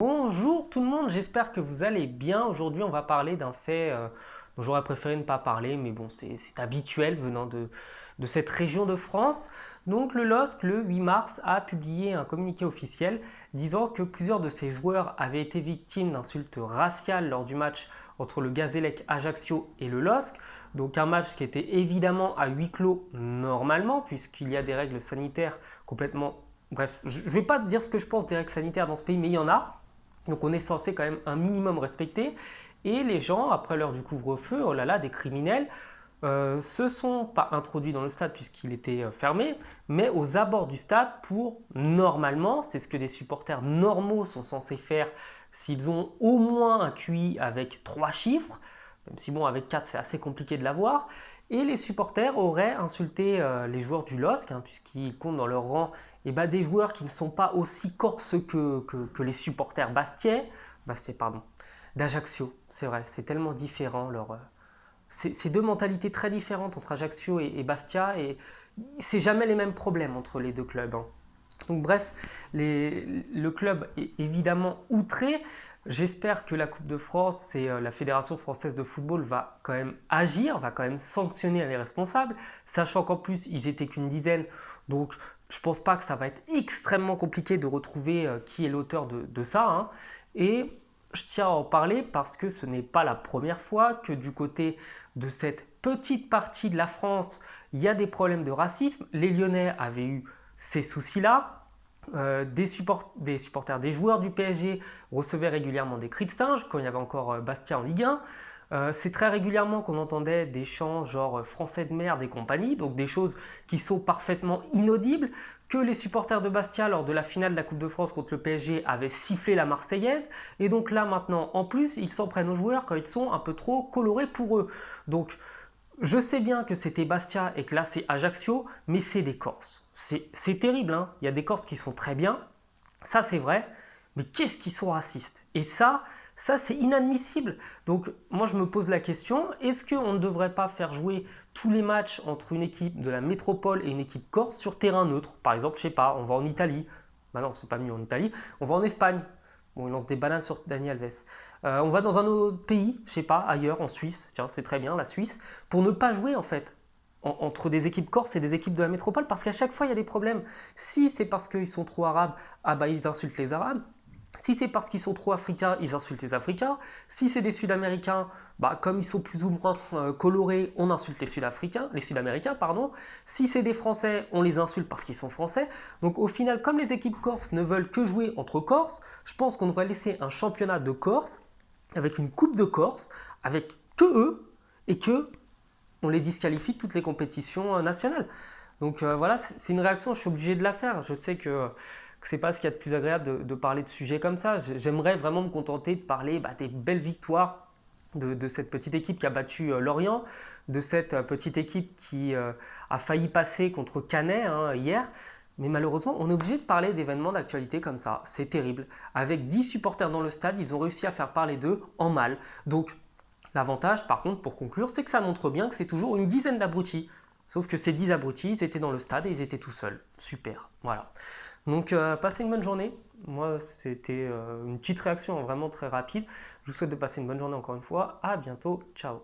Bonjour tout le monde, j'espère que vous allez bien. Aujourd'hui, on va parler d'un fait dont j'aurais préféré ne pas parler, mais bon, c'est habituel venant de cette région de France. Donc, le LOSC, le 8 mars, a publié un communiqué officiel disant que plusieurs de ses joueurs avaient été victimes d'insultes raciales lors du match entre le Gazélec Ajaccio et le LOSC. Donc, un match qui était évidemment à huis clos normalement, puisqu'il y a des règles sanitaires complètement. Bref, je ne vais pas dire ce que je pense des règles sanitaires dans ce pays, mais il y en a. Donc on est censé quand même un minimum respecter. Et les gens, après l'heure du couvre-feu, oh là là, des criminels, se sont pas introduits dans le stade puisqu'il était fermé, mais aux abords du stade pour, normalement, c'est ce que des supporters normaux sont censés faire s'ils ont au moins un QI avec 3 chiffres, même si bon, avec 4 c'est assez compliqué de l'avoir. Et les supporters auraient insulté les joueurs du LOSC, puisqu'ils comptent dans leur rang des joueurs qui ne sont pas aussi corses que les supporters d'Ajaccio. C'est vrai, c'est tellement différent. C'est deux mentalités très différentes entre Ajaccio et Bastia, et c'est jamais les mêmes problèmes entre les deux clubs. Donc bref, le club est évidemment outré. J'espère que la Coupe de France et la Fédération française de football va quand même agir, va quand même sanctionner les responsables, sachant qu'en plus ils étaient qu'une dizaine. Donc je ne pense pas que ça va être extrêmement compliqué de retrouver qui est l'auteur de ça. Et je tiens à en parler parce que ce n'est pas la première fois que du côté de cette petite partie de la France, il y a des problèmes de racisme. Les Lyonnais avaient eu ces soucis-là. Des supporters, des joueurs du PSG recevaient régulièrement des cris de singe quand il y avait encore Bastia en Ligue 1. C'est très régulièrement qu'on entendait des chants genre français de merde et compagnie, donc des choses qui sont parfaitement inaudibles, que les supporters de Bastia lors de la finale de la Coupe de France contre le PSG avaient sifflé la Marseillaise, et donc là maintenant en plus ils s'en prennent aux joueurs quand ils sont un peu trop colorés pour eux. Donc je sais bien que c'était Bastia et que là c'est Ajaccio, mais c'est des Corses. C'est terrible, hein. Il y a des Corses qui sont très bien, ça c'est vrai, mais qu'est-ce qu'ils sont racistes? Et ça c'est inadmissible. Donc moi je me pose la question, est-ce qu'on ne devrait pas faire jouer tous les matchs entre une équipe de la métropole et une équipe corse sur terrain neutre? Par exemple, je sais pas, on va en Italie. Bah non, c'est pas mieux en Italie. On va en Espagne. Bon, il lance des bananes sur Dani Alves. On va dans un autre pays, je sais pas, ailleurs, en Suisse. Tiens, c'est très bien, la Suisse. Pour ne pas jouer, en fait, entre des équipes corses et des équipes de la métropole, parce qu'à chaque fois, il y a des problèmes. Si c'est parce qu'ils sont trop arabes, ah bah ils insultent les arabes. Si c'est parce qu'ils sont trop africains, ils insultent les Africains. Si c'est des Sud-Américains, bah, comme ils sont plus ou moins colorés, on insulte les Sud-Américains, pardon. Si c'est des Français, on les insulte parce qu'ils sont Français. Donc au final, comme les équipes corses ne veulent que jouer entre Corses, je pense qu'on devrait laisser un championnat de Corse avec une coupe de Corse, avec que eux, et que on les disqualifie de toutes les compétitions nationales. Donc voilà, c'est une réaction, je suis obligé de la faire. Je sais que c'est pas ce qu'il y a de plus agréable de parler de sujets comme ça. J'aimerais vraiment me contenter de parler des belles victoires de cette petite équipe qui a battu Lorient, de cette petite équipe qui a failli passer contre Canet hier. Mais malheureusement, on est obligé de parler d'événements d'actualité comme ça. C'est terrible. Avec 10 supporters dans le stade, ils ont réussi à faire parler d'eux en mal. Donc l'avantage, par contre, pour conclure, c'est que ça montre bien que c'est toujours une dizaine d'abrutis. Sauf que ces 10 abrutis, ils étaient dans le stade et ils étaient tout seuls. Super, voilà. Donc passez une bonne journée. Moi, c'était une petite réaction vraiment très rapide. Je vous souhaite de passer une bonne journée encore une fois. À bientôt. Ciao.